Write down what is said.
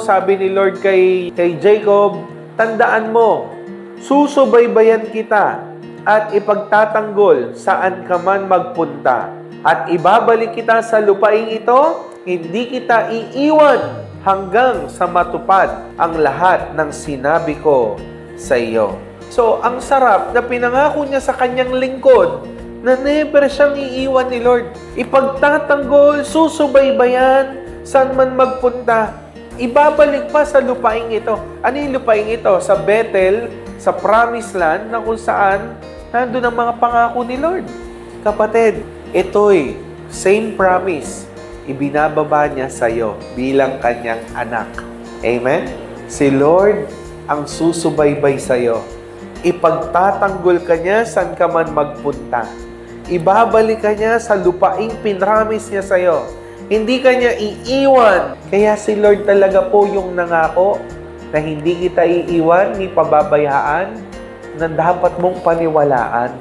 sabi ni Lord kay Jacob, tandaan mo, susubaybayan kita at ipagtatanggol saan ka man magpunta. At ibabalik kita sa lupaing ito, hindi kita iiwan hanggang sa matupad ang lahat ng sinabi ko sa iyo. So, ang sarap na pinangako niya sa kanyang lingkod na never siyang iiwan ni Lord. Ipagtatanggol, susubaybayan, saan man magpunta. Ibabalik pa sa lupaing ito. Ano yung lupaing ito? Sa Bethel, sa Promised Land, na kung saan nandun ang mga pangako ni Lord. Kapatid, ito'y same promise. Ibinababa niya sa iyo bilang kanyang anak. Amen? Si Lord ang susubaybay sa iyo. Ipagtatanggol ka niya saan ka man magpunta. Ibabalik ka niya sa lupaing pinramis niya sa iyo. Hindi ka niya iiwan. Kaya si Lord talaga po yung nangako na hindi kita iiwan ni pababayaan na dapat mong paniwalaan.